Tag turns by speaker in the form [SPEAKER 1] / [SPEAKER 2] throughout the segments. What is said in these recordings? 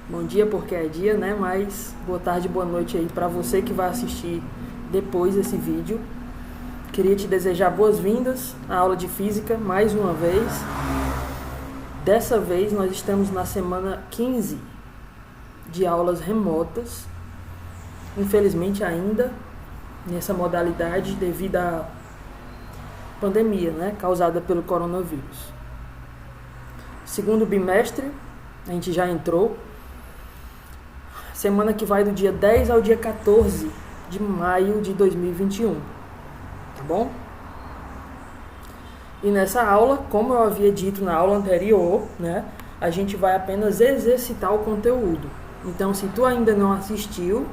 [SPEAKER 1] Bom dia porque é dia, né? Mas boa tarde, boa noite aí para você que vai assistir depois desse vídeo. Queria te desejar boas-vindas à aula de física mais uma vez. Dessa vez nós estamos na semana 15 de aulas remotas. Infelizmente ainda nessa modalidade devido à pandemia, né, causada pelo coronavírus. Segundo bimestre, a gente já entrou. Semana que vai do dia 10 ao dia 14 de maio de 2021, tá bom? E nessa aula, como eu havia dito na aula anterior, né, a gente vai apenas exercitar o conteúdo. Então, se tu ainda não assistiu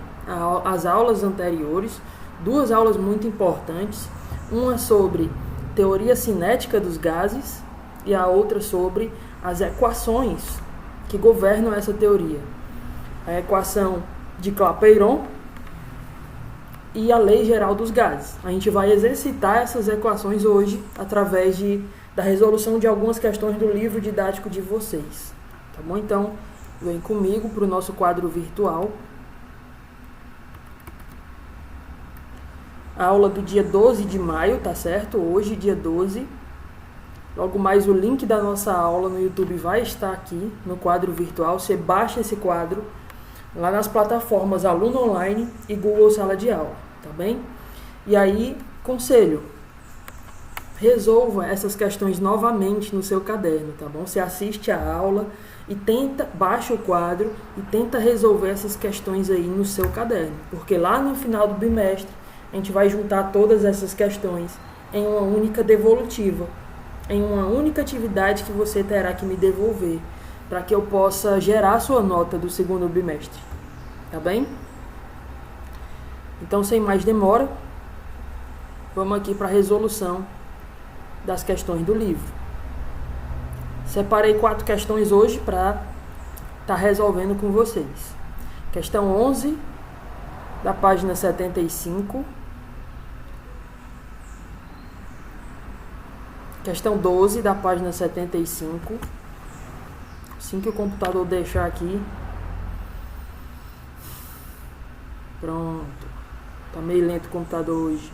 [SPEAKER 1] às aulas anteriores, duas aulas muito importantes, uma sobre teoria cinética dos gases e a outra sobre as equações que governam essa teoria. A equação de Clapeyron e a lei geral dos gases. A gente vai exercitar essas equações hoje através da resolução de algumas questões do livro didático de vocês. Tá bom? Então, vem comigo para o nosso quadro virtual. A aula do dia 12 de maio, tá certo? Hoje, dia 12. Logo mais o link da nossa aula no YouTube vai estar aqui no quadro virtual. Você baixa esse quadro lá nas plataformas Aluno Online e Google Sala de Aula, tá bem? E aí, conselho, resolva essas questões novamente no seu caderno, tá bom? Você assiste a aula e baixa o quadro e tenta resolver essas questões aí no seu caderno, porque lá no final do bimestre a gente vai juntar todas essas questões em uma única devolutiva, em uma única atividade que você terá que me devolver, para que eu possa gerar a sua nota do segundo bimestre, tá bem? Então, sem mais demora, vamos aqui para a resolução das questões do livro. Separei 4 questões hoje para estar resolvendo com vocês. Questão 11, da página 75. Questão 12, da página 75. Assim que o computador deixar aqui. Pronto. Tá meio lento o computador hoje.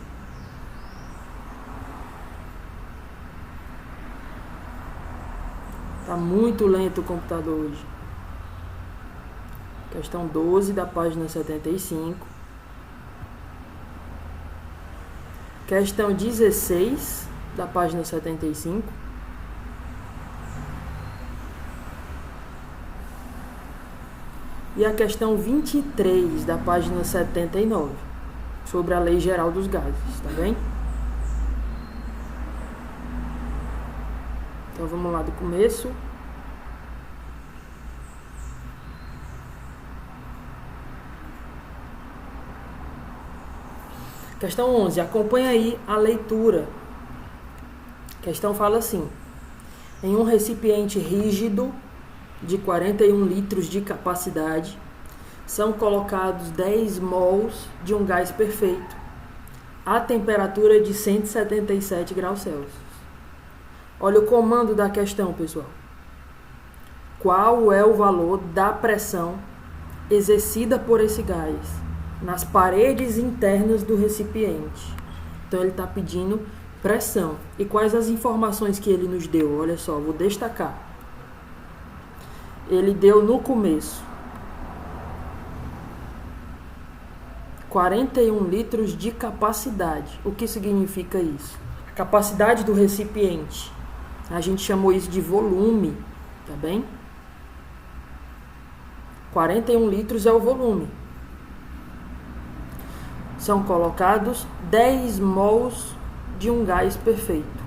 [SPEAKER 1] Tá muito lento o computador hoje. Questão 12 da página 75. Questão 16 da página 75. E a questão 23 da página 79, sobre a lei geral dos gases, tá bem? Então vamos lá do começo. Questão 11, acompanha aí a leitura. A questão fala assim: em um recipiente rígido de 41 litros de capacidade, são colocados 10 mols de um gás perfeito, a temperatura de 177 graus Celsius. Olha o comando da questão, pessoal. Qual é o valor da pressão exercida por esse gás nas paredes internas do recipiente? Então, ele está pedindo pressão. E quais as informações que ele nos deu? Olha só, vou destacar. Ele deu no começo 41 litros de capacidade. O que significa isso? A capacidade do recipiente. A gente chamou isso de volume, tá bem? 41 litros é o volume. São colocados 10 mols de um gás perfeito.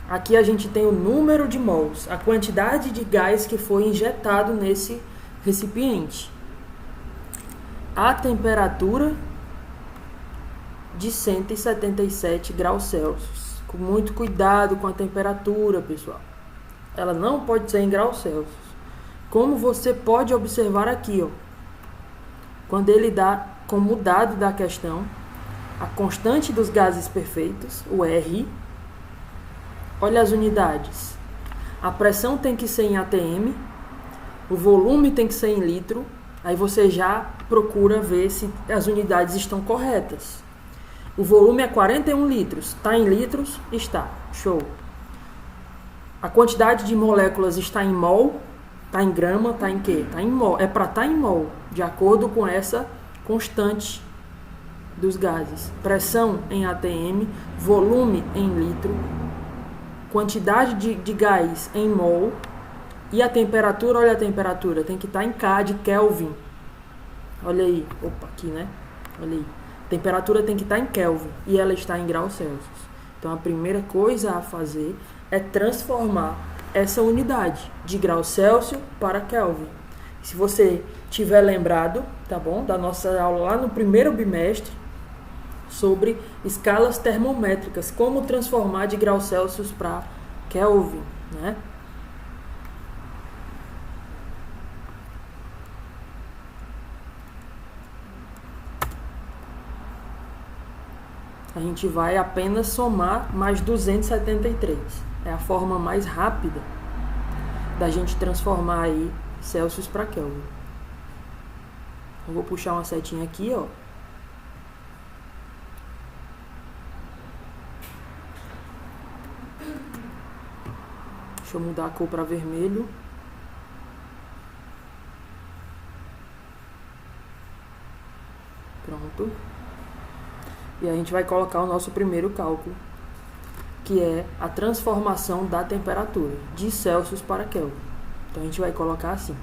[SPEAKER 1] Aqui a gente tem o número de mols, a quantidade de gás que foi injetado nesse recipiente. A temperatura de 177 graus Celsius. Com muito cuidado com a temperatura, pessoal. Ela não pode ser em graus Celsius. Como você pode observar aqui, ó, quando ele dá como dado da questão a constante dos gases perfeitos, o R. Olha as unidades. A pressão tem que ser em atm, O volume tem que ser em litro. Aí você já procura ver se as unidades estão corretas. O volume é 41 litros. Está em litros? Está. Show. A quantidade de moléculas está em mol? Está em grama? Está em quê? Está em mol. É para estar em mol, de acordo com essa constante dos gases. Pressão em atm, volume em litro, quantidade de gás em mol e a temperatura, olha a temperatura, tem que estar em K de Kelvin. Olha aí, opa, aqui, né? Olha aí. A temperatura tem que estar em Kelvin e ela está em graus Celsius. Então a primeira coisa a fazer é transformar essa unidade de graus Celsius para Kelvin. Se você tiver lembrado, tá bom? Da nossa aula lá no primeiro bimestre sobre escalas termométricas, como transformar de graus Celsius para Kelvin, né? A gente vai apenas somar mais 273. É a forma mais rápida da gente transformar aí Celsius para Kelvin. Eu vou puxar uma setinha aqui, ó. Deixa eu mudar a cor para vermelho. Pronto. E a gente vai colocar o nosso primeiro cálculo, que é a transformação da temperatura de Celsius para Kelvin. Então a gente vai colocar assim.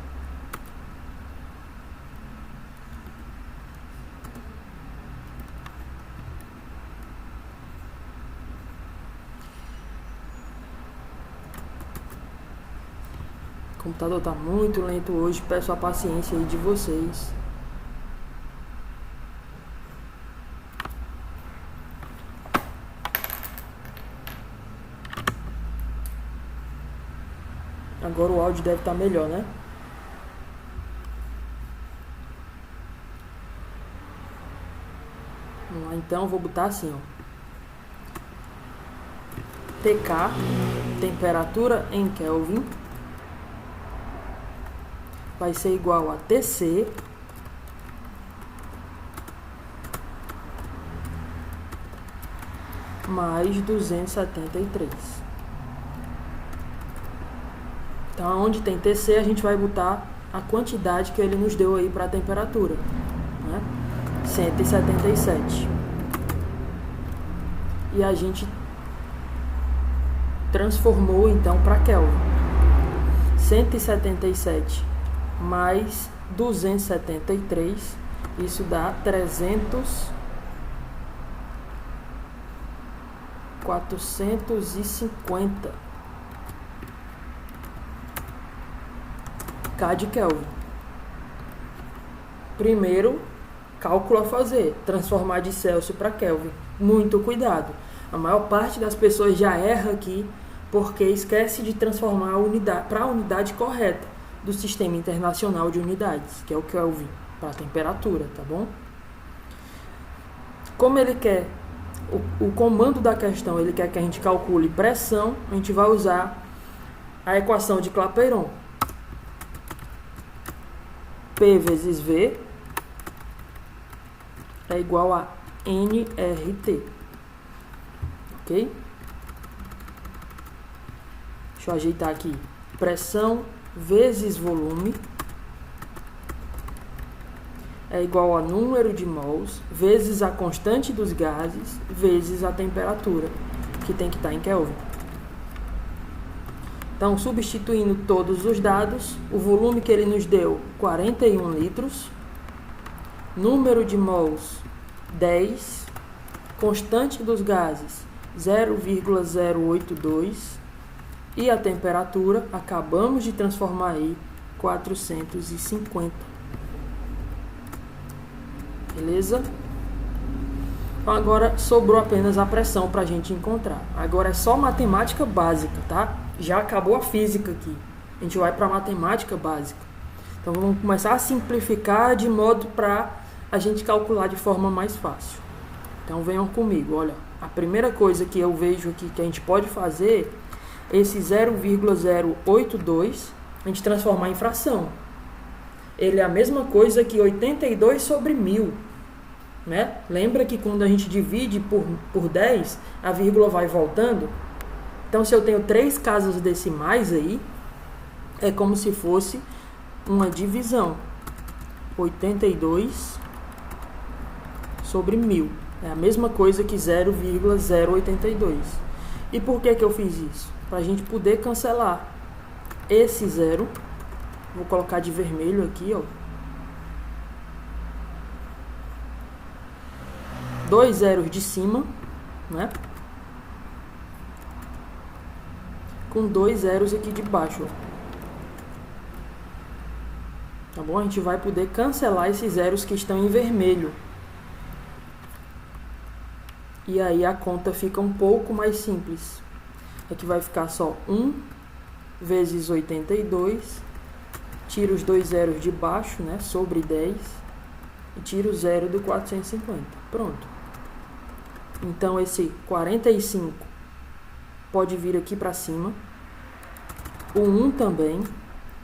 [SPEAKER 1] O computador está muito lento hoje, peço a paciência aí de vocês. Agora o áudio deve estar melhor, né? Vamos lá, então eu vou botar assim, ó. TK, temperatura em Kelvin, vai ser igual a TC mais 273. Então, onde tem TC, a gente vai botar a quantidade que ele nos deu aí para a temperatura, né? 177. E a gente transformou, então, para Kelvin. 177 mais 273, isso dá 450 K de Kelvin. Primeiro cálculo a fazer, transformar de Celsius para Kelvin. Muito cuidado. A maior parte das pessoas já erra aqui porque esquece de transformar a unidade para a unidade correta do Sistema Internacional de Unidades, que é o Kelvin, para a temperatura, tá bom? Como ele quer, o comando da questão, ele quer que a gente calcule pressão, a gente vai usar a equação de Clapeyron. P vezes V é igual a nRT. Ok? Deixa eu ajeitar aqui. Pressão vezes volume é igual a número de mols vezes a constante dos gases vezes a temperatura, que tem que estar em Kelvin. Então, substituindo todos os dados, o volume que ele nos deu, 41 litros, número de mols, 10, constante dos gases, 0,082, e a temperatura, acabamos de transformar aí, 450. Beleza? Então, agora sobrou apenas a pressão para a gente encontrar. Agora é só matemática básica, tá? Já acabou a física aqui. A gente vai para a matemática básica. Então vamos começar a simplificar de modo para a gente calcular de forma mais fácil. Então venham comigo, olha. A primeira coisa que eu vejo aqui que a gente pode fazer, esse 0,082, a gente transformar em fração. ele é a mesma coisa que 82 sobre 1000. Né? Lembra que quando a gente divide por 10, a vírgula vai voltando? Então, se eu tenho 3 casas decimais aí, é como se fosse uma divisão. 82 sobre 1000. É a mesma coisa que 0,082. E por que eu fiz isso? Para a gente poder cancelar esse zero. Vou colocar de vermelho aqui, ó. 2 zeros de cima, né? Com 2 zeros aqui de baixo, ó. Tá bom? A gente vai poder cancelar esses zeros que estão em vermelho. E aí a conta fica um pouco mais simples. Aqui vai ficar só 1 vezes 82. Tiro os 2 zeros de baixo, né? Sobre 10. E tiro o zero do 450. Pronto. Então, esse 45 pode vir aqui para cima. O 1 também.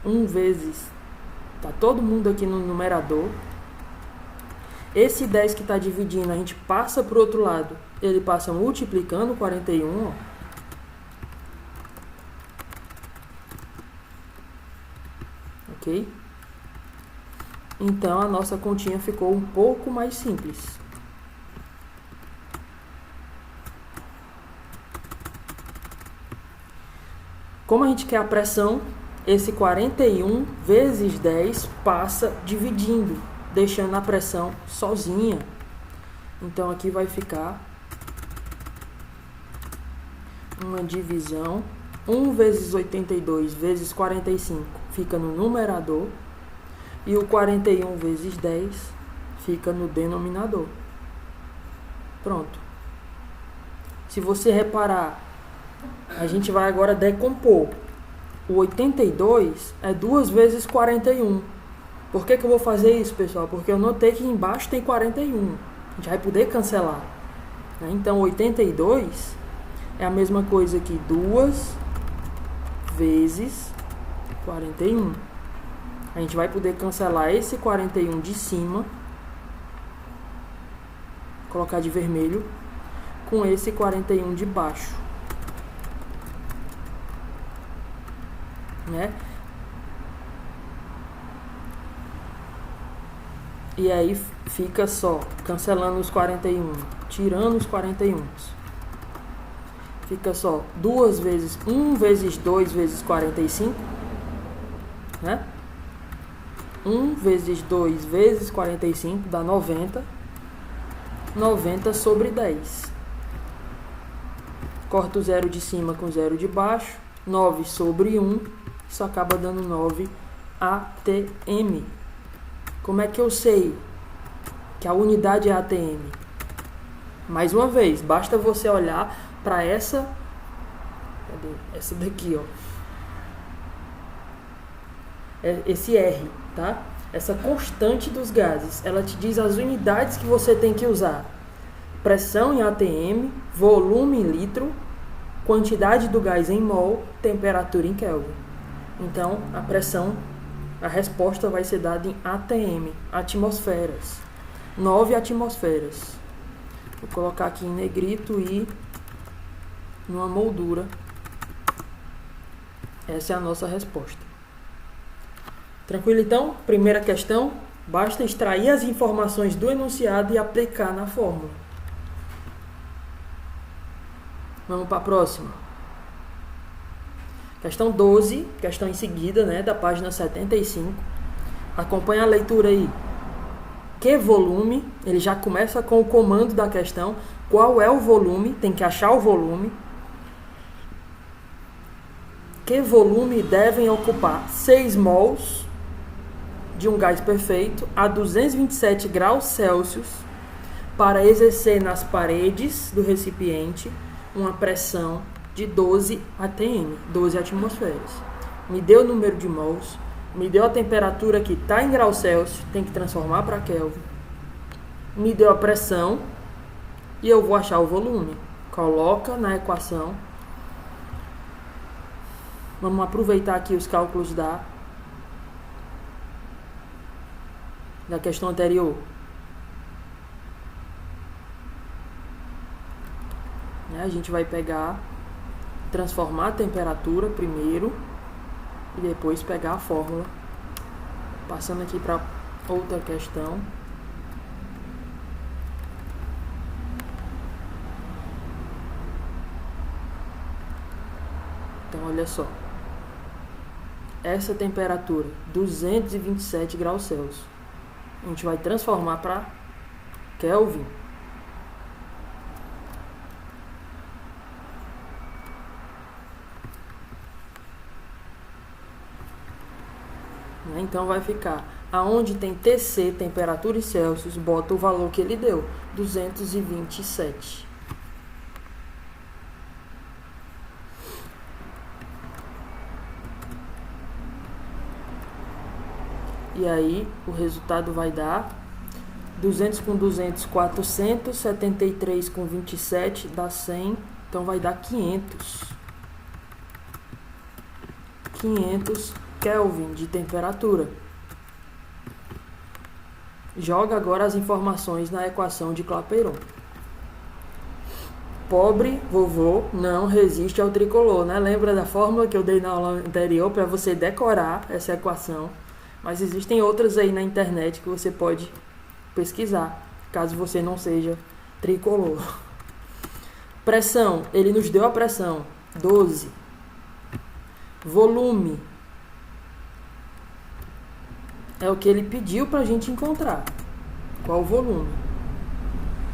[SPEAKER 1] 1 vezes... Tá todo mundo aqui no numerador. Esse 10 que está dividindo, a gente passa para o outro lado. Ele passa multiplicando 41, ó. Ok? Então, a nossa continha ficou um pouco mais simples. Como a gente quer a pressão, esse 41 vezes 10 passa dividindo, deixando a pressão sozinha. Então, aqui vai ficar uma divisão. 1 vezes 82 vezes 45 fica no numerador. E o 41 vezes 10 fica no denominador. Pronto. Se você reparar, a gente vai agora decompor. O 82 é 2 vezes 41. Por que eu vou fazer isso, pessoal? Porque eu notei que embaixo tem 41. A gente vai poder cancelar. Né? Então, 82 é a mesma coisa que 2 vezes 41. A gente vai poder cancelar esse 41 de cima, colocar de vermelho, com esse 41 de baixo. Né? E aí fica só cancelando os 41, tirando os 41. Fica só 2 vezes 1 vezes 2 vezes 45, né? 1 vezes 2 vezes 45 dá 90. 90 sobre 10. Corta o zero de cima com o zero de baixo. 9 sobre 1. Isso acaba dando 9 ATM. Como é que eu sei que a unidade é ATM? Mais uma vez, basta você olhar para essa... Cadê? Essa daqui, ó. Esse R, tá? Essa constante dos gases, ela te diz as unidades que você tem que usar. Pressão em ATM, volume em litro, quantidade do gás em mol, temperatura em Kelvin. Então, a pressão, a resposta vai ser dada em ATM, atmosferas. 9 atmosferas. Vou colocar aqui em negrito e numa moldura. Essa é a nossa resposta. Tranquilo, então? Primeira questão. Basta extrair as informações do enunciado e aplicar na fórmula. Vamos para a próxima. Questão 12, questão em seguida, né, da página 75. Acompanha a leitura aí. Que volume? Ele já começa com o comando da questão. Qual é o volume? Tem que achar o volume. Que volume devem ocupar 6 mols de um gás perfeito a 227 graus Celsius para exercer nas paredes do recipiente uma pressão de 12 atm, 12 atmosferas. Me deu o número de mols, me deu a temperatura que está em graus Celsius, tem que transformar para Kelvin, me deu a pressão e eu vou achar o volume. Coloca na equação. Vamos aproveitar aqui os cálculos da da questão anterior. A gente vai pegar, transformar a temperatura primeiro e depois pegar a fórmula. Passando aqui para outra questão. Então, olha só. Essa temperatura, 227 graus Celsius. A gente vai transformar para Kelvin. Então vai ficar, aonde tem TC, temperatura em Celsius, bota o valor que ele deu, 227. E aí o resultado vai dar 200 com 200, 400, 73 com 27 dá 100, então vai dar 500. 500 Kelvin de temperatura. Joga agora as informações na equação de Clapeyron. Pobre vovô não resiste ao tricolor, né? Lembra da fórmula que eu dei na aula anterior para você decorar essa equação? Mas existem outras aí na internet que você pode pesquisar, caso você não seja tricolor. Pressão, ele nos deu a pressão, 12. Volume, é o que ele pediu para a gente encontrar. Qual o volume?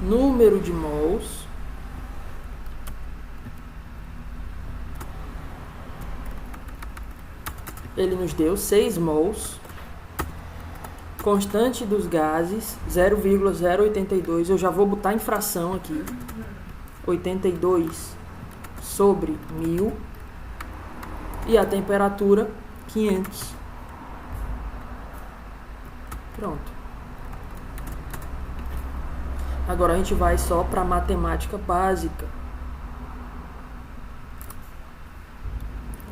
[SPEAKER 1] Número de mols. Ele nos deu 6 mols. Constante dos gases, 0,082. Eu já vou botar em fração aqui. 82 sobre 1000. E a temperatura, 500. Pronto. Agora a gente vai só para matemática básica.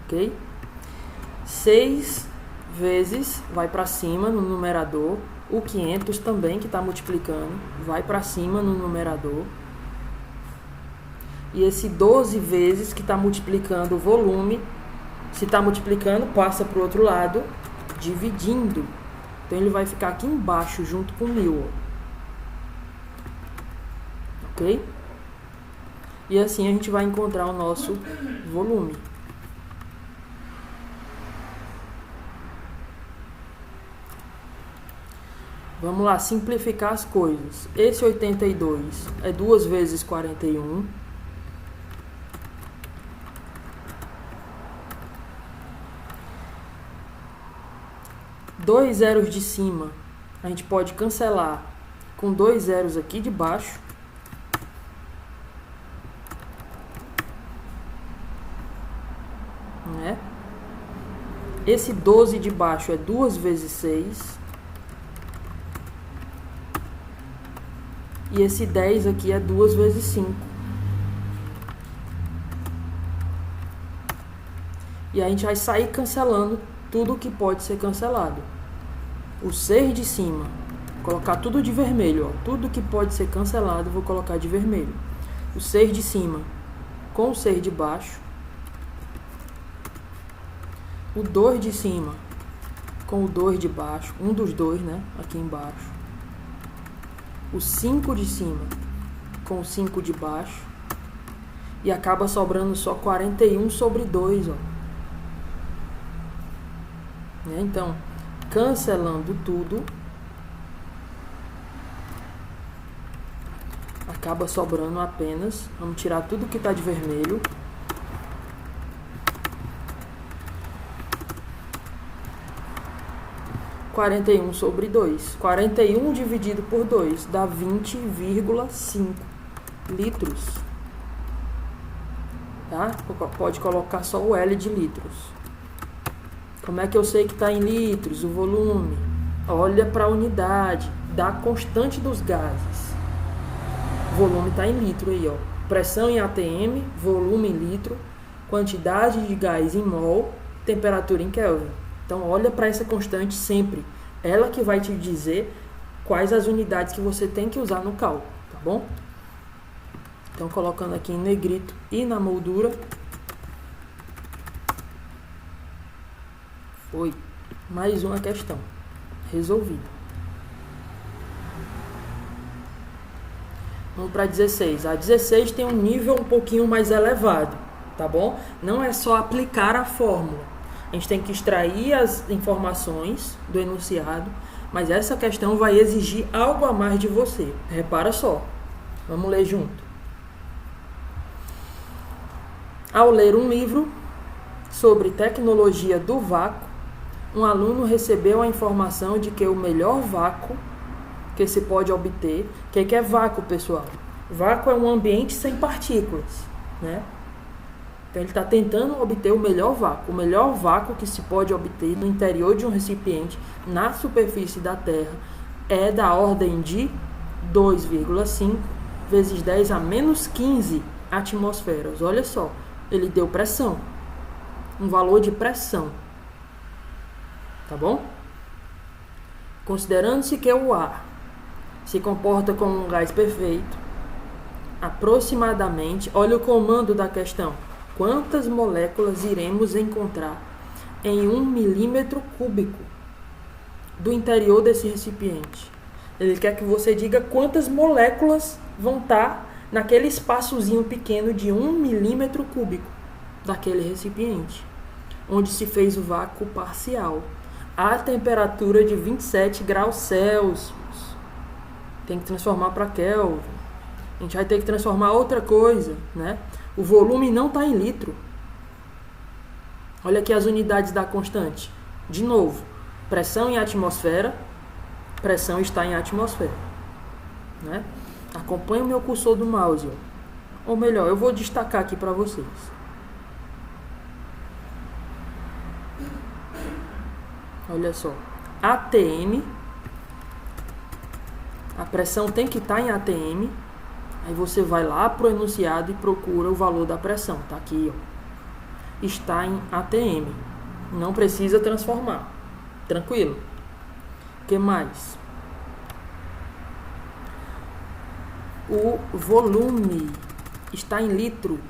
[SPEAKER 1] Ok? 6 vezes vai para cima no numerador. O 500 também, que está multiplicando, vai para cima no numerador. E esse 12 vezes que está multiplicando o volume, se está multiplicando, passa para o outro lado, dividindo. Então ele vai ficar aqui embaixo, junto com 1000. Ok? E assim a gente vai encontrar o nosso volume. Vamos lá, simplificar as coisas. Esse 82 é 2 vezes 41. Dois zeros de cima, a gente pode cancelar com 2 zeros aqui de baixo. Né? Esse 12 de baixo é 2 vezes 6. E esse 10 aqui é 2 vezes 5. E a gente vai sair cancelando tudo que pode ser cancelado. O 6 de cima, colocar tudo de vermelho, ó. Tudo que pode ser cancelado, vou colocar de vermelho. O 6 de cima com o 6 de baixo. O 2 de cima com o 2 de baixo. Um dos dois, né? Aqui embaixo. O 5 de cima com o 5 de baixo. E acaba sobrando só 41 sobre 2, ó. Então, cancelando tudo, acaba sobrando apenas, vamos tirar tudo que está de vermelho, (41 sobre 2). 41 dividido por 2 dá 20,5 litros. Tá? Pode colocar só o L de litros. Como é que eu sei que está em litros o volume? Olha para a unidade da constante dos gases. O volume está em litro aí, ó. Pressão em atm, volume em litro, quantidade de gás em mol, temperatura em Kelvin. Então, olha para essa constante sempre. Ela que vai te dizer quais as unidades que você tem que usar no cálculo, tá bom? Então, colocando aqui em negrito e na moldura. Foi mais uma questão resolvida. Vamos para 16. A 16 tem um nível um pouquinho mais elevado, tá bom? Não é só aplicar a fórmula. A gente tem que extrair as informações do enunciado, mas essa questão vai exigir algo a mais de você. Repara só. Vamos ler junto. Ao ler um livro sobre tecnologia do vácuo, um aluno recebeu a informação de que o melhor vácuo que se pode obter. O que é vácuo, pessoal? Vácuo é um ambiente sem partículas, né? Então ele está tentando obter o melhor vácuo. O melhor vácuo que se pode obter no interior de um recipiente na superfície da Terra é da ordem de 2,5 vezes 10 a menos 15 atmosferas. Olha só, ele deu pressão, um valor de pressão, tá bom? Considerando-se que o ar se comporta como um gás perfeito, aproximadamente, olha o comando da questão, quantas moléculas iremos encontrar em 1 milímetro cúbico do interior desse recipiente? Ele quer que você diga quantas moléculas vão estar naquele espaçozinho pequeno de 1 milímetro cúbico daquele recipiente, onde se fez o vácuo parcial, a temperatura de 27 graus Celsius. Tem que transformar para Kelvin. A gente vai ter que transformar outra coisa, né? O volume não está em litro. Olha aqui as unidades da constante. De novo, pressão em atmosfera, pressão está em atmosfera, né? Acompanhe o meu cursor do mouse, ó. Ou melhor, eu vou destacar aqui para vocês. Olha só, ATM, a pressão tem que estar em ATM. Aí você vai lá para o enunciado e procura o valor da pressão. Tá aqui, ó. Está em ATM. Não precisa transformar. Tranquilo. O que mais? O volume está em litro.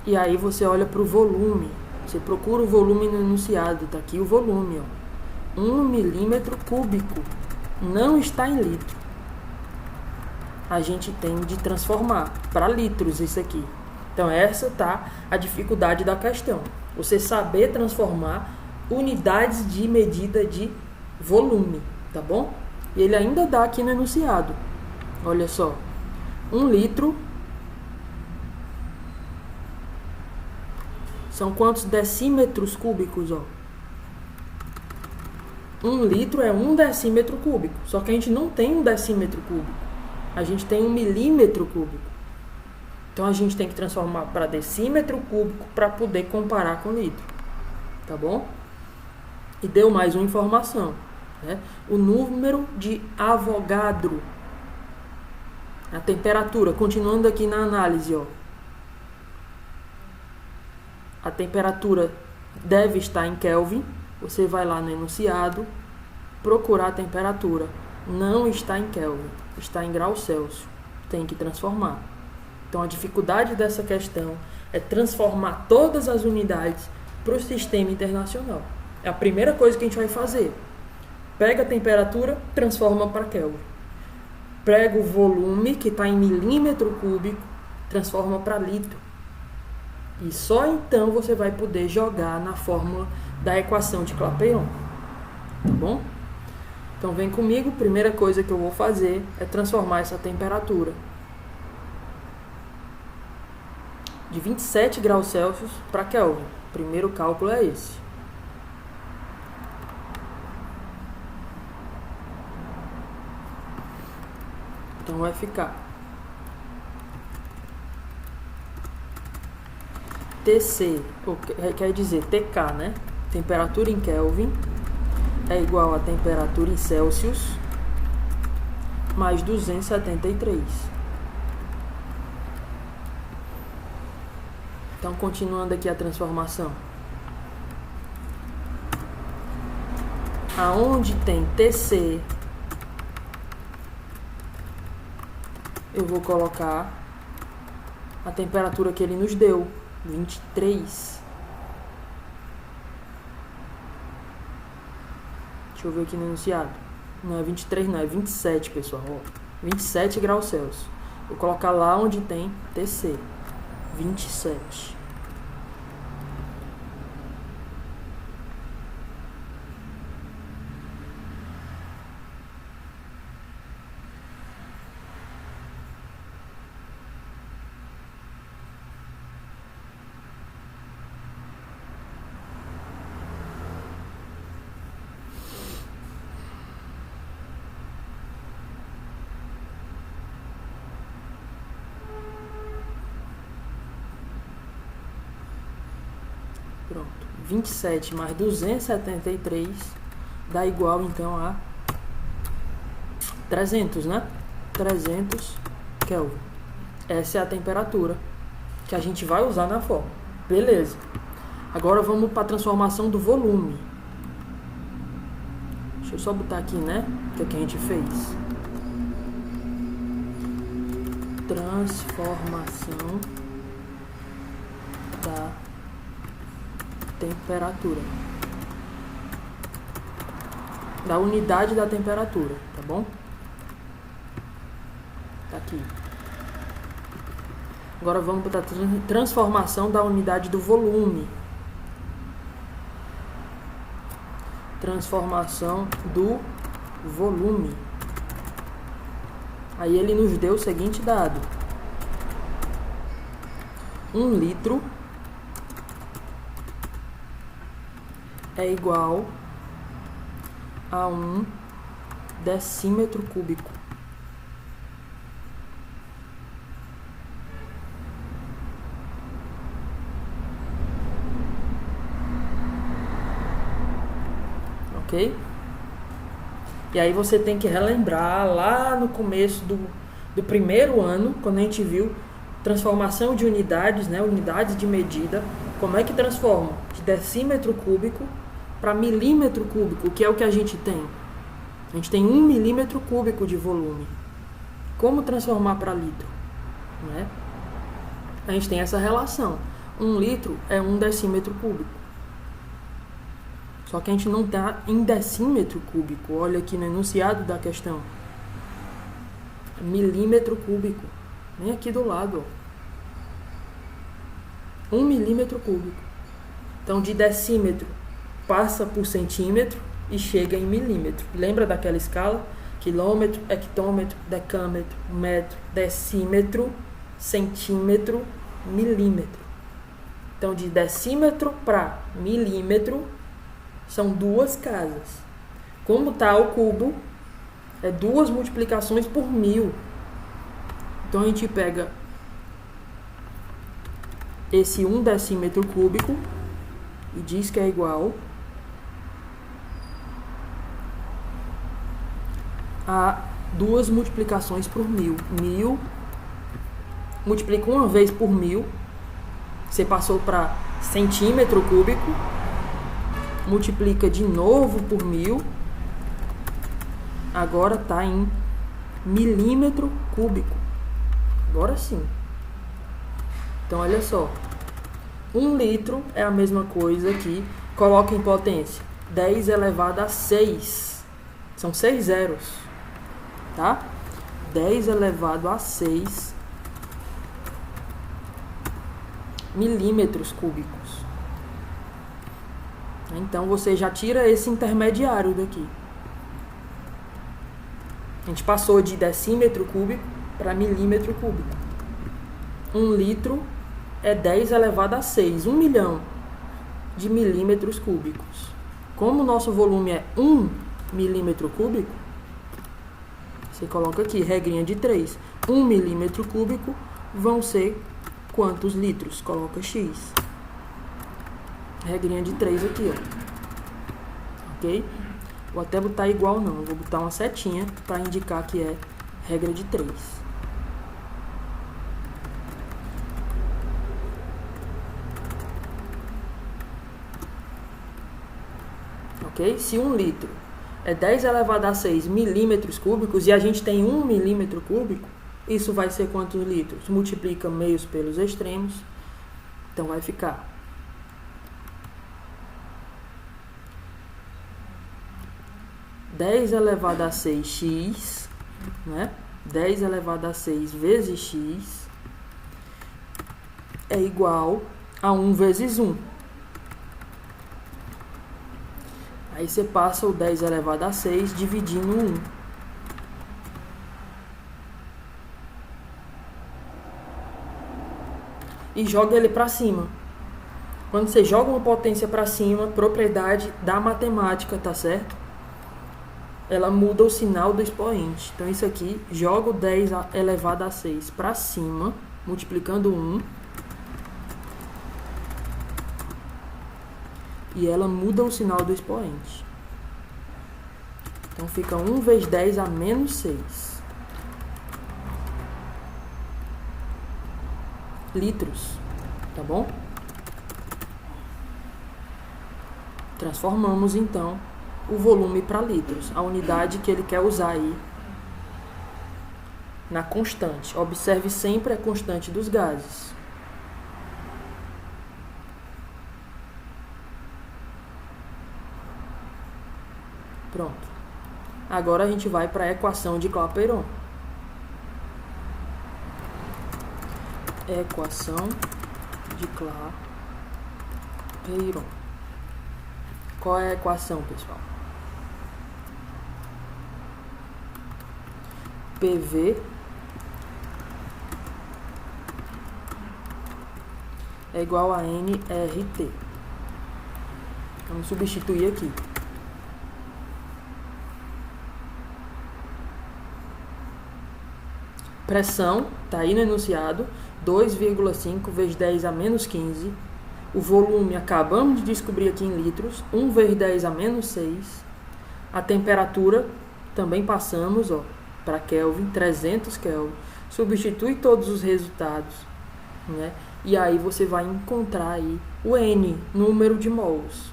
[SPEAKER 1] E aí você olha para o volume. Você procura o volume no enunciado. Tá aqui o volume, ó. 1 milímetro cúbico. Não está em litro. A gente tem de transformar para litros isso aqui. Então essa tá a dificuldade da questão. Você saber transformar unidades de medida de volume, tá bom? E ele ainda dá aqui no enunciado. Olha só. 1 litro são quantos decímetros cúbicos, ó? 1 litro é 1 decímetro cúbico. Só que a gente não tem 1 decímetro cúbico. A gente tem 1 milímetro cúbico. Então a gente tem que transformar para decímetro cúbico para poder comparar com litro. Tá bom? E deu mais uma informação, né? O número de Avogadro. A temperatura, continuando aqui na análise, ó. A temperatura deve estar em Kelvin. Você vai lá no enunciado, procurar a temperatura. Não está em Kelvin, está em graus Celsius. Tem que transformar. Então a dificuldade dessa questão é transformar todas as unidades para o sistema internacional. É a primeira coisa que a gente vai fazer. Pega a temperatura, transforma para Kelvin. Pega o volume, que está em milímetro cúbico, transforma para litro. E só então você vai poder jogar na fórmula da equação de Clapeyron. Tá bom? Então vem comigo, primeira coisa que eu vou fazer é transformar essa temperatura de 27 graus Celsius para Kelvin. O primeiro cálculo é esse. Então vai ficar TC, quer dizer TK, né? Temperatura em Kelvin é igual a temperatura em Celsius mais 273. Então, continuando aqui a transformação. aonde tem TC, eu vou colocar a temperatura que ele nos deu, 23. Deixa eu ver aqui no enunciado. Não é 23 não, é 27, pessoal. Ó, 27 graus Celsius. Vou colocar lá onde tem TC, 27. Pronto, 27 mais 273 dá igual, então, a 300, né? 300 Kelvin. Essa é a temperatura que a gente vai usar na fórmula. Beleza. Agora vamos para a transformação do volume. Deixa eu só botar aqui, né? O que a gente fez. Transformação da temperatura, da unidade da temperatura, tá bom? Tá aqui. Agora vamos para a transformação da unidade do volume. Transformação do volume. Aí ele nos deu o seguinte dado: 1 litro é igual a 1 decímetro cúbico. Ok? E aí você tem que relembrar lá no começo do primeiro ano, quando a gente viu transformação de unidades, né, unidades de medida, como é que transforma de decímetro cúbico para milímetro cúbico, que é o que a gente tem. A gente tem 1 milímetro cúbico de volume. Como transformar para litro? Né? A gente tem essa relação. 1 litro é 1 decímetro cúbico. Só que a gente não está em decímetro cúbico. Olha aqui no enunciado da questão. Milímetro cúbico. Vem aqui do lado. Ó. 1 milímetro cúbico. Então, de decímetro passa por centímetro e chega em milímetro. Lembra daquela escala? Quilômetro, hectômetro, decâmetro, metro, decímetro, centímetro, milímetro. Então, de decímetro para milímetro são 2 casas. Como está ao cubo, é 2 multiplicações por 1000. Então, a gente pega esse 1 decímetro cúbico e diz que é igual a 2 multiplicações por 1000. 1000 multiplica uma vez por 1000, você passou para centímetro cúbico, multiplica de novo por 1000, agora está em milímetro cúbico. Agora sim. Então, olha só. 1 litro é a mesma coisa aqui. Coloca em potência. 10 elevado a 6. São 6 zeros. Tá? 10 elevado a 6 milímetros cúbicos. Então, você já tira esse intermediário daqui. A gente passou de decímetro cúbico para milímetro cúbico. 1 litro é 10 elevado a 6, 1 milhão de milímetros cúbicos. Como o nosso volume é 1 milímetro cúbico, você coloca aqui, regrinha de 3. 1 milímetro cúbico vão ser quantos litros? Coloca X. Regrinha de 3 aqui, ó. Ok? Vou até botar igual não, vou botar uma setinha para indicar que é regra de 3. Ok? Se 1 litro é 10 elevado a 6 milímetros cúbicos e a gente tem 1 milímetro cúbico, isso vai ser quantos litros? Multiplica meios pelos extremos, então vai ficar 10 elevado a 6x, né? 10 elevado a 6 vezes x é igual a 1 vezes 1. Aí você passa o 10 elevado a 6 dividindo 1. E joga ele para cima. Quando você joga uma potência para cima, propriedade da matemática, tá certo? Ela muda o sinal do expoente. Então isso aqui, joga o 10 elevado a 6 para cima, multiplicando 1. E ela muda o sinal do expoente. Então fica 1 vezes 10 a menos 6 litros, tá bom? Transformamos então o volume para litros, a unidade que ele quer usar aí na constante. Observe sempre a constante dos gases. Pronto. Agora a gente vai para a equação de Clapeyron. Equação de Clapeyron. Qual é a equação, pessoal? PV é igual a nRT. Vamos substituir aqui. Pressão, está aí no enunciado, 2,5 vezes 10 a menos 15. O volume, acabamos de descobrir aqui em litros, 1 vezes 10 a menos 6. A temperatura, também passamos para Kelvin, 300 Kelvin. Substitui todos os resultados, né? E aí você vai encontrar aí o N, número de mols,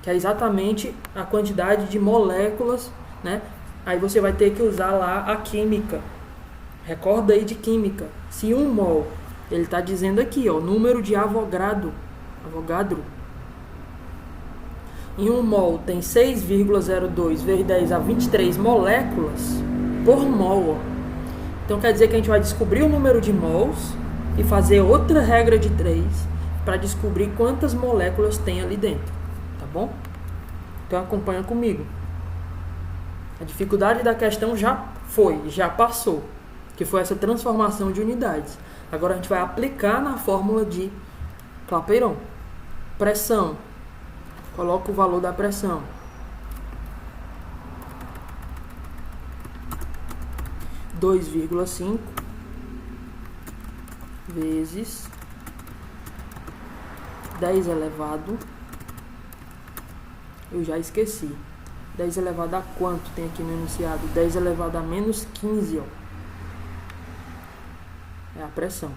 [SPEAKER 1] que é exatamente a quantidade de moléculas, né? Aí você vai ter que usar lá a química. Recorda aí de química. Se 1 mol, ele está dizendo aqui, número de Avogadro. Em 1 mol tem 6,02 vezes 10 a 23 moléculas por mol. Então quer dizer que a gente vai descobrir o número de mols e fazer outra regra de 3 para descobrir quantas moléculas tem ali dentro. Tá bom? Então acompanha comigo. A dificuldade da questão já passou, que foi essa transformação de unidades. Agora a gente vai aplicar na fórmula de Clapeyron. Pressão. Coloca o valor da pressão. 2,5 vezes 10 elevado. Eu já esqueci. 10 elevado a quanto tem aqui no enunciado? 10 elevado a menos 15, é a pressão.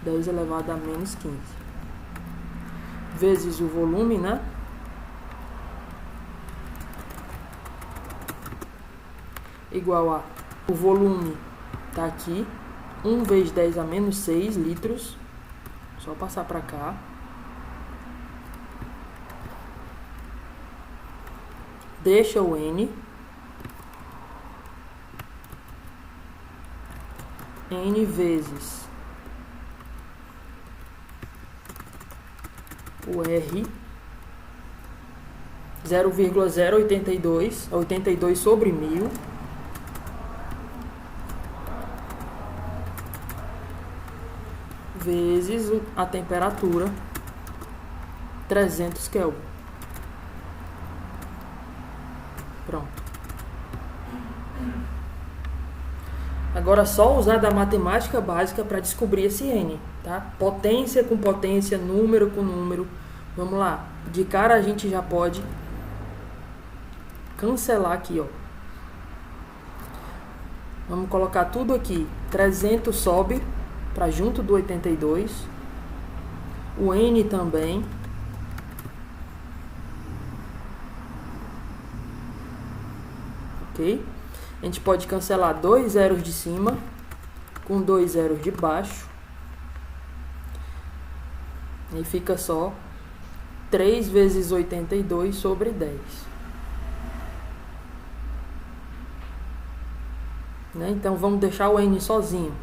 [SPEAKER 1] 10 elevado a menos 15. Vezes o volume, né? Igual a... O volume tá aqui. 1 vezes 10 a menos 6 litros. Só passar para cá. Deixa o N. N vezes o R. 0,082. 82 sobre 1000. Vezes a temperatura. 300 Kelvin. Pronto. Agora é só usar da matemática básica para descobrir esse N, tá? Potência com potência, número com número. Vamos lá. De cara a gente já pode cancelar aqui, Vamos colocar tudo aqui. 300 sobe para junto do 82. O N também. ok? A gente pode cancelar 2 zeros de cima com 2 zeros de baixo. E fica só 3 vezes 82 sobre 10. Né? Então, vamos deixar o n sozinho.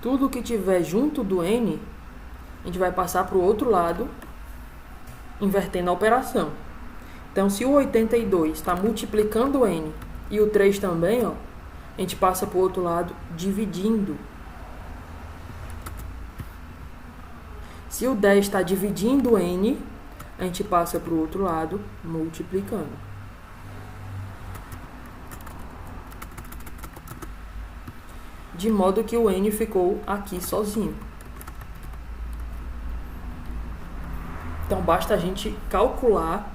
[SPEAKER 1] Tudo que tiver junto do n, a gente vai passar para o outro lado, invertendo a operação. Então, se o 82 está multiplicando o n e o 3 também, ó, a gente passa para o outro lado dividindo. Se o 10 está dividindo o n, a gente passa para o outro lado multiplicando. De modo que o n ficou aqui sozinho. Então, basta a gente calcular.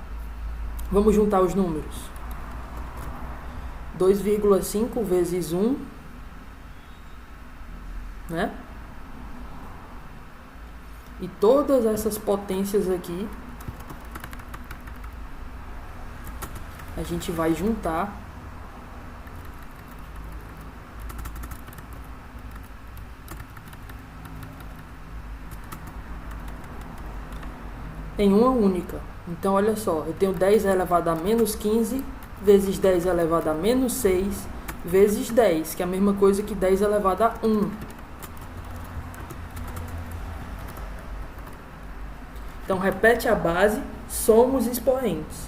[SPEAKER 1] Vamos juntar os números. 2,5 vezes 1, né? E todas essas potências aqui, a gente vai juntar. Em uma única. Então, olha só, eu tenho 10 elevado a menos 15 vezes 10 elevado a menos 6 vezes 10, que é a mesma coisa que 10 elevado a 1. Então, repete a base, soma os expoentes.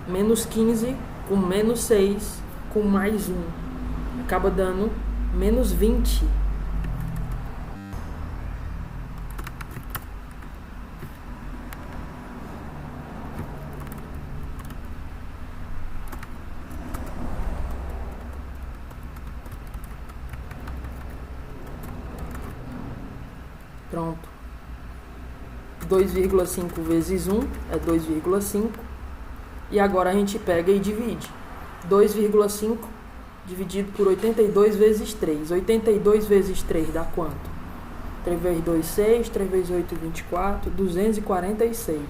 [SPEAKER 1] Menos 15 com menos 6 com mais 1. Acaba dando menos 20. Pronto. 2,5 vezes 1 é 2,5. E agora a gente pega e divide. 2,5 dividido por 82 vezes 3. 82 vezes 3 dá quanto? 3 vezes 2, 6. 3 vezes 8, 24. 246.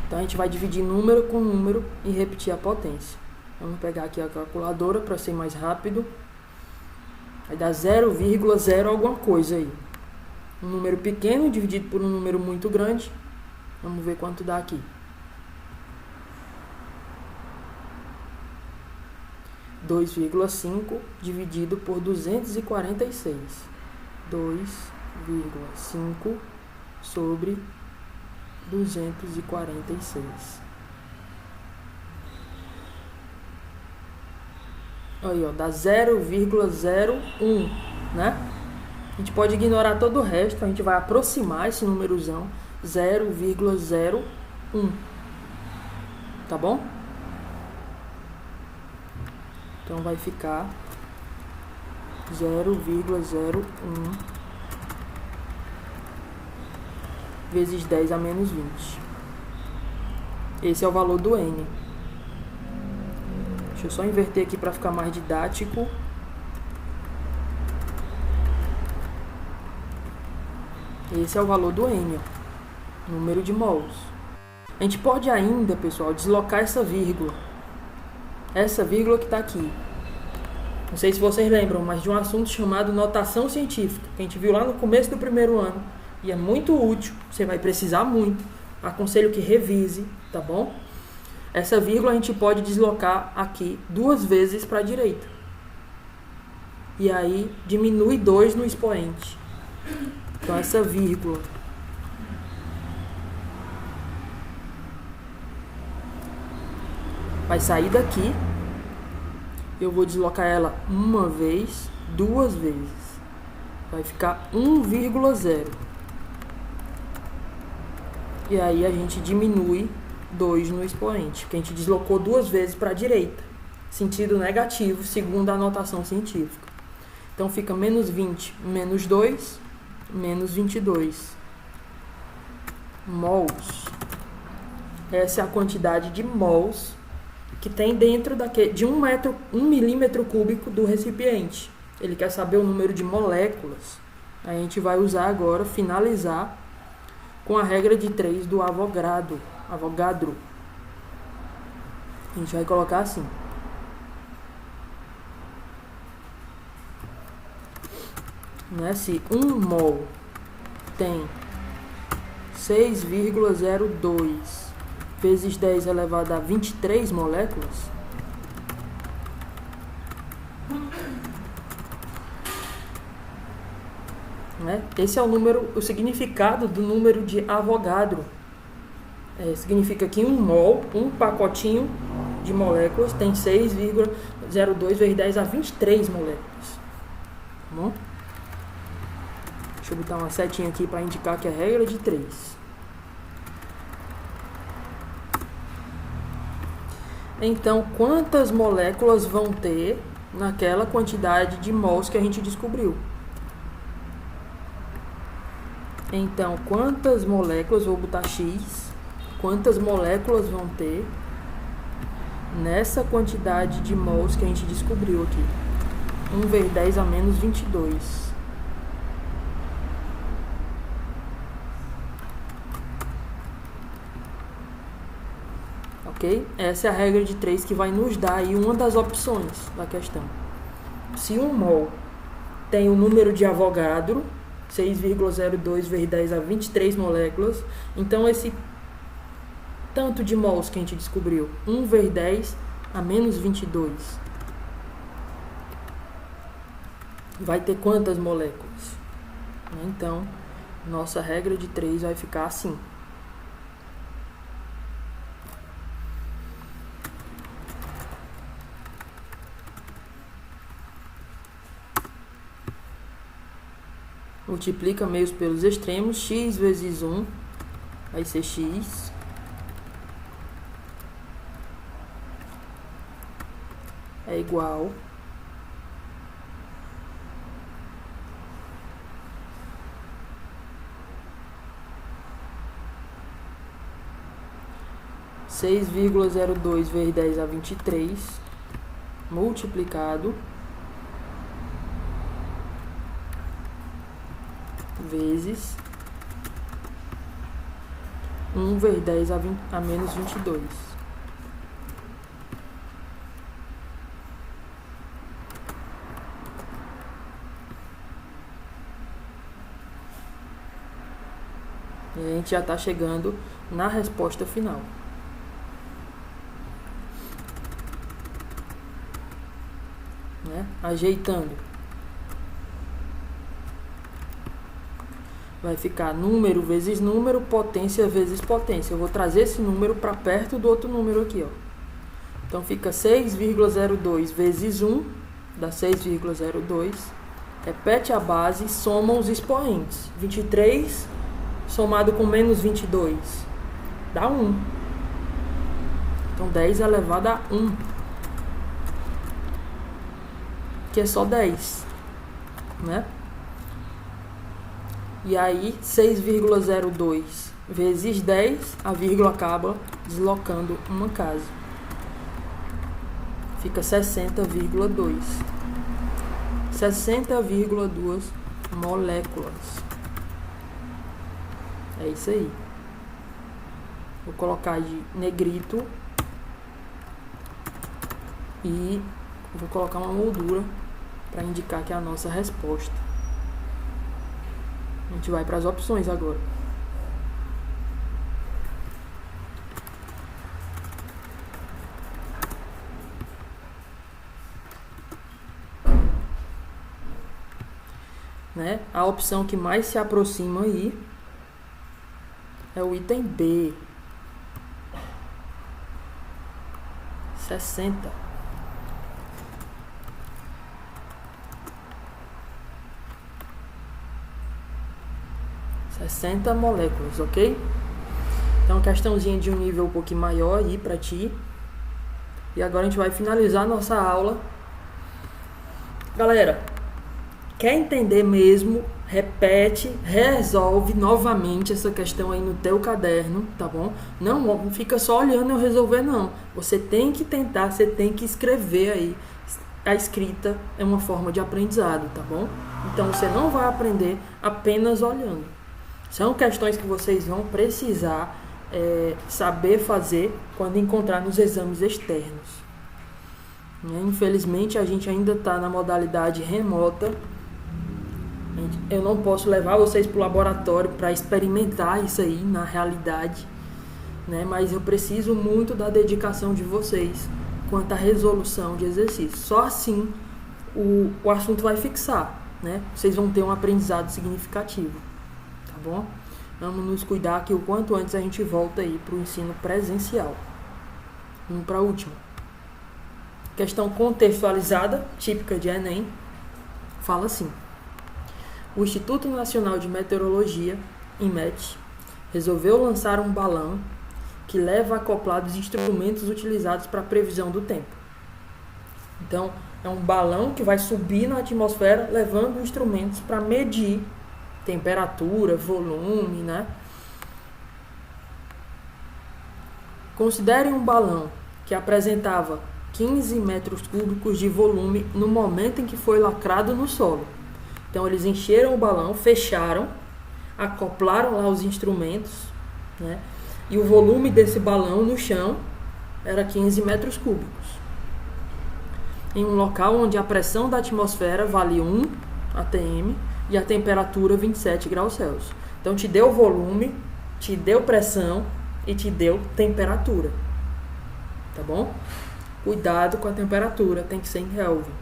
[SPEAKER 1] Então a gente vai dividir número com número e repetir a potência. Vamos pegar aqui a calculadora para ser mais rápido. Vai dar 0,0 alguma coisa aí. Um número pequeno dividido por um número muito grande. Vamos ver quanto dá aqui. 2,5 dividido por 246. 2,5 sobre 246. Aí, ó, dá 0,01, né? A gente pode ignorar todo o resto, a gente vai aproximar esse númerozão, 0,01, tá bom? Então vai ficar 0,01 vezes 10 a menos 20. Esse é o valor do n. Deixa eu só inverter aqui para ficar mais didático. Esse é o valor do n, ó, número de mols. A gente pode ainda, pessoal, deslocar essa vírgula. Essa vírgula que está aqui. Não sei se vocês lembram, mas de um assunto chamado notação científica, que a gente viu lá no começo do primeiro ano. E é muito útil, você vai precisar muito. Aconselho que revise, tá bom? Essa vírgula a gente pode deslocar aqui 2 vezes para a direita. E aí diminui 2 no expoente. Então essa vírgula vai sair daqui. Eu vou deslocar ela uma vez, 2 vezes. Vai ficar 1,0. E aí a gente diminui 2 no expoente, porque a gente deslocou 2 vezes para a direita. Sentido negativo, segundo a notação científica. Então fica menos 20 menos 2, menos 22 mols. Essa é a quantidade de mols que tem dentro de 1 milímetro cúbico do recipiente. Ele quer saber o número de moléculas. A gente vai usar agora, finalizar com a regra de 3 do Avogadro. A gente vai colocar assim. Né? Se 1 mol tem 6,02 vezes 10 elevado a 23 moléculas, né? Esse é o significado do número de Avogadro. Significa que 1 mol, um pacotinho de moléculas, tem 6,02 vezes 10 a 23 moléculas. Tá bom? Deixa eu botar uma setinha aqui para indicar que é a regra de 3. Então, quantas moléculas vão ter naquela quantidade de mols que a gente descobriu? Então, quantas moléculas, vou botar X, quantas moléculas vão ter nessa quantidade de mols que a gente descobriu aqui? 1 vezes 10 a menos 22. Ok? Essa é a regra de 3 que vai nos dar aí uma das opções da questão. Se 1 mol tem o número de Avogadro, 6,02 vezes 10 a 23 moléculas, então esse tanto de mols que a gente descobriu, 1 vezes 10 a menos 22, vai ter quantas moléculas? Então, nossa regra de 3 vai ficar assim. Multiplica meios pelos extremos, x vezes 1 vai ser x. É igual a 6,02 vezes 10 a 23 multiplicado vezes 1 vezes 10 a menos 22. E a gente já está chegando na resposta final. Né? Ajeitando. Vai ficar número vezes número, potência vezes potência. Eu vou trazer esse número para perto do outro número aqui, ó. Então fica 6,02 vezes 1, dá 6,02. Repete a base, soma os expoentes. 23 somado com menos 22 dá 1. Então 10 elevado a 1, que é só 10, né? E aí, 6,02 vezes 10, a vírgula acaba deslocando uma casa. Fica 60,2. 60,2 moléculas. É isso aí. Vou colocar de negrito. E vou colocar uma moldura para indicar que é a nossa resposta. A gente vai para as opções agora. Né? A opção que mais se aproxima aí é o item B. 60. 60 moléculas, ok? Então, questãozinha de um nível um pouquinho maior aí pra ti. E agora a gente vai finalizar a nossa aula. Galera, quer entender mesmo? Repete, resolve novamente essa questão aí no teu caderno, tá bom? Não fica só olhando eu resolver, não. Você tem que tentar, você tem que escrever aí. a escrita é uma forma de aprendizado, tá bom? Então você não vai aprender apenas olhando. São questões que vocês vão precisar saber fazer quando encontrar nos exames externos. Infelizmente a gente ainda está na modalidade remota. Eu não posso levar vocês para o laboratório para experimentar isso aí na realidade, né? Mas eu preciso muito da dedicação de vocês quanto à resolução de exercícios. Só assim o assunto vai fixar, né? Vocês vão ter um aprendizado significativo, tá bom? Vamos nos cuidar que o quanto antes a gente volta aí para o ensino presencial. Vamos para a última. Questão contextualizada, típica de Enem, fala assim: o Instituto Nacional de Meteorologia, INMET, resolveu lançar um balão que leva acoplados instrumentos utilizados para a previsão do tempo. Então, é um balão que vai subir na atmosfera levando instrumentos para medir temperatura, volume, né? Considerem um balão que apresentava 15 metros cúbicos de volume no momento em que foi lacrado no solo. Então, eles encheram o balão, fecharam, acoplaram lá os instrumentos, né? E o volume desse balão no chão era 15 metros cúbicos. Em um local onde a pressão da atmosfera vale 1 atm e a temperatura 27 graus Celsius. Então, te deu volume, te deu pressão e te deu temperatura. Tá bom? Cuidado com a temperatura, tem que ser em Kelvin.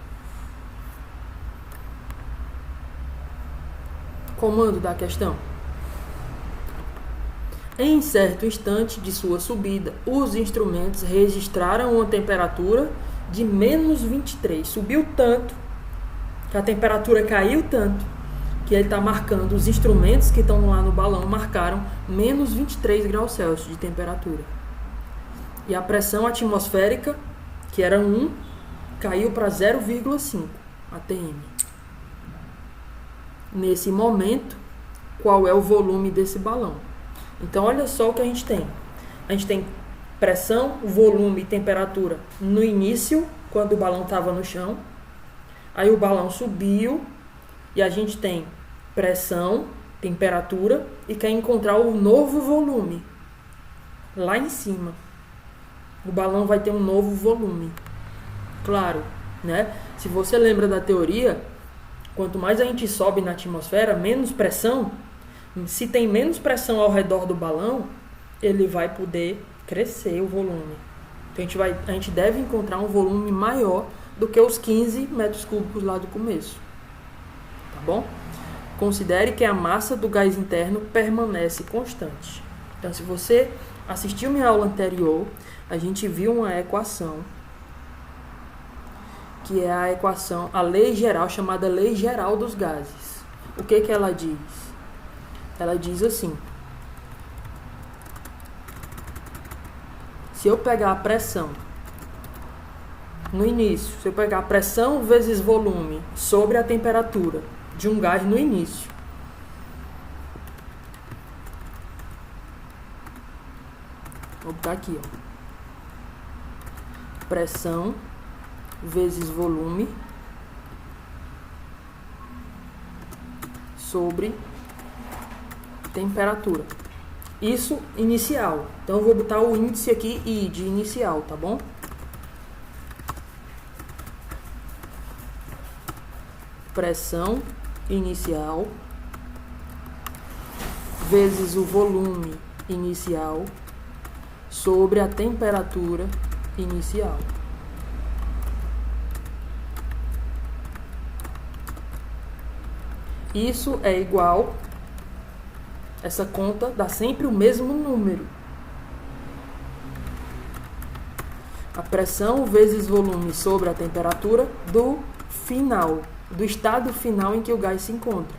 [SPEAKER 1] Comando da questão. Em certo instante de sua subida, os instrumentos registraram uma temperatura de menos 23. Subiu tanto, que a temperatura caiu tanto, que ele está marcando, os instrumentos que estão lá no balão marcaram menos 23 graus Celsius de temperatura. E a pressão atmosférica, que era 1, caiu para 0,5 atm. Nesse momento, qual é o volume desse balão? Então, olha só o que a gente tem. A gente tem pressão, volume e temperatura no início, quando o balão estava no chão. Aí o balão subiu e a gente tem pressão, temperatura e quer encontrar o novo volume lá em cima. O balão vai ter um novo volume. Claro, né? Se você lembra da teoria, quanto mais a gente sobe na atmosfera, menos pressão. Se tem menos pressão ao redor do balão, ele vai poder crescer o volume. Então a gente deve encontrar um volume maior do que os 15 metros cúbicos lá do começo. Tá bom? Considere que a massa do gás interno permanece constante. Então, se você assistiu minha aula anterior, a gente viu uma equação, que é a equação, a lei geral, chamada lei geral dos gases. O que ela diz? Ela diz assim: se eu pegar a pressão no início, se eu pegar a pressão vezes volume sobre a temperatura de um gás no início, vou botar aqui, ó, pressão vezes volume sobre temperatura. Isso inicial. Então eu vou botar o índice aqui I de inicial, tá bom? Pressão inicial vezes o volume inicial sobre a temperatura inicial. Isso é igual, essa conta dá sempre o mesmo número. A pressão vezes volume sobre a temperatura do final, do estado final em que o gás se encontra.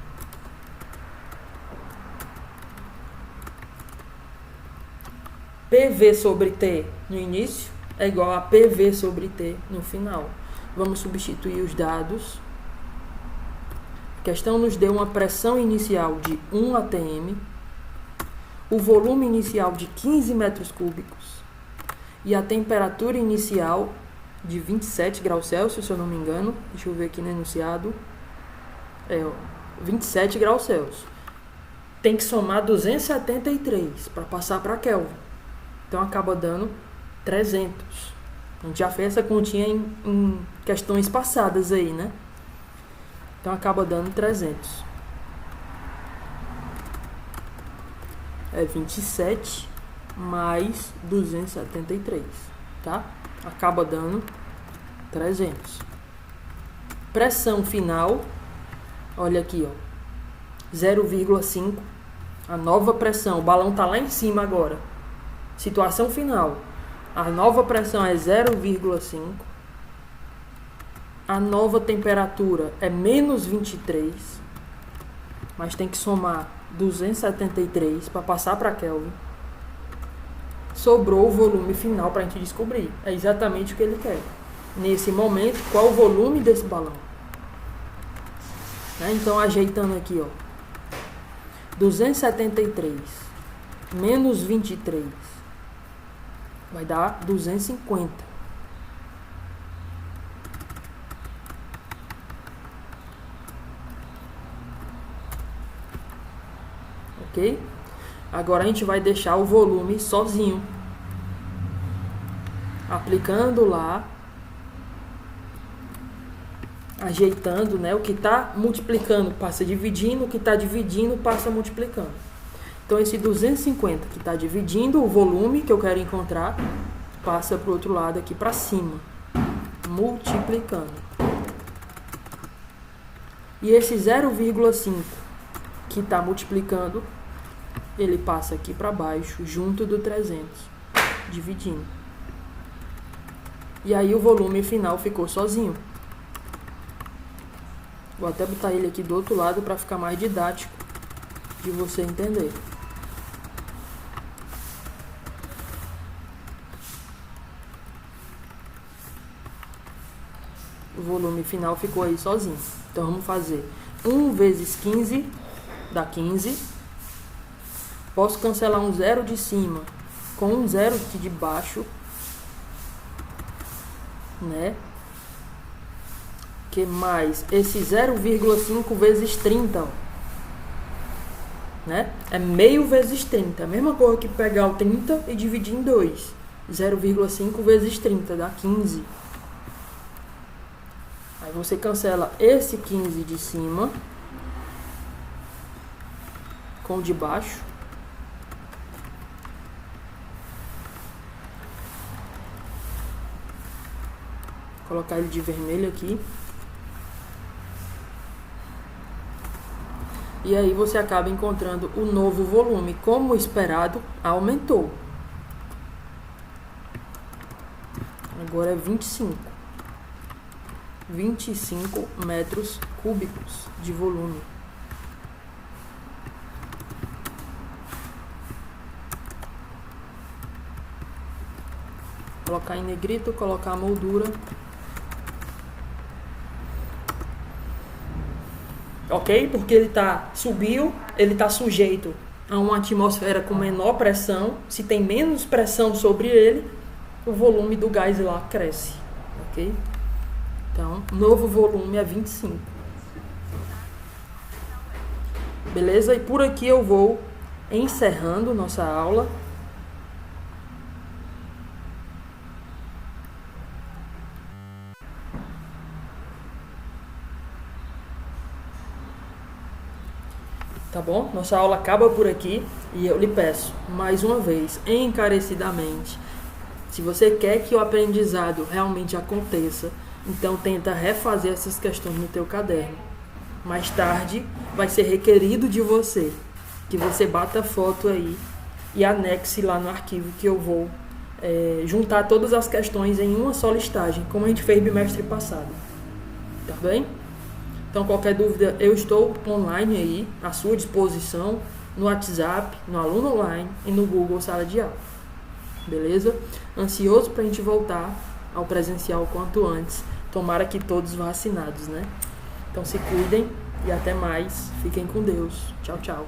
[SPEAKER 1] PV sobre T no início é igual a PV sobre T no final. Vamos substituir os dados. A questão nos deu uma pressão inicial de 1 atm, o volume inicial de 15 metros cúbicos e a temperatura inicial de 27 graus Celsius, se eu não me engano. Deixa eu ver aqui no enunciado. 27 graus Celsius. Tem que somar 273 para passar para Kelvin. Então acaba dando 300. A gente já fez essa continha em questões passadas aí, né? Então acaba dando 300. 27 mais 273, tá? Acaba dando 300. Pressão final, olha aqui, ó, 0,5. A nova pressão, o balão tá lá em cima agora. Situação final, a nova pressão é 0,5. A nova temperatura é menos 23, mas tem que somar 273 para passar para Kelvin. Sobrou o volume final para a gente descobrir. É exatamente o que ele quer. Nesse momento, qual o volume desse balão? Então, ajeitando aqui, ó, 273 menos 23 vai dar 250. Ok? Agora a gente vai deixar o volume sozinho. Aplicando lá. Ajeitando, né? O que está multiplicando passa dividindo, o que está dividindo passa multiplicando. Então, esse 250 que está dividindo o volume que eu quero encontrar, passa para o outro lado aqui para cima, multiplicando. E esse 0,5 que está multiplicando, ele passa aqui para baixo, junto do 300, dividindo. E aí o volume final ficou sozinho. Vou até botar ele aqui do outro lado para ficar mais didático de você entender. O volume final ficou aí sozinho. Então vamos fazer 1 vezes 15 dá 15. Posso cancelar um zero de cima com um zero aqui de baixo, né? Que mais esse 0,5 vezes 30, ó, né? É meio vezes 30. A mesma coisa que pegar o 30 e dividir em 2. 0,5 vezes 30 dá 15. Aí você cancela esse 15 de cima com o de baixo. Vou colocar ele de vermelho aqui. E aí você acaba encontrando o novo volume. Como esperado, aumentou. Agora é 25 metros cúbicos de volume. Colocar em negrito, colocar a moldura. Ok? Porque ele subiu, ele está sujeito a uma atmosfera com menor pressão. Se tem menos pressão sobre ele, o volume do gás lá cresce. Ok? Então, novo volume é 25. Beleza? E por aqui eu vou encerrando nossa aula. Tá bom? Nossa aula acaba por aqui e eu lhe peço, mais uma vez, encarecidamente, se você quer que o aprendizado realmente aconteça, então tenta refazer essas questões no teu caderno. Mais tarde vai ser requerido de você que você bata foto aí e anexe lá no arquivo que eu vou juntar todas as questões em uma só listagem, como a gente fez bimestre passado. Tá bem? Então, qualquer dúvida, eu estou online aí, à sua disposição, no WhatsApp, no Aluno Online e no Google Sala de Aula. Beleza? Ansioso para a gente voltar ao presencial o quanto antes. Tomara que todos vacinados, né? Então, se cuidem e até mais. Fiquem com Deus. Tchau, tchau.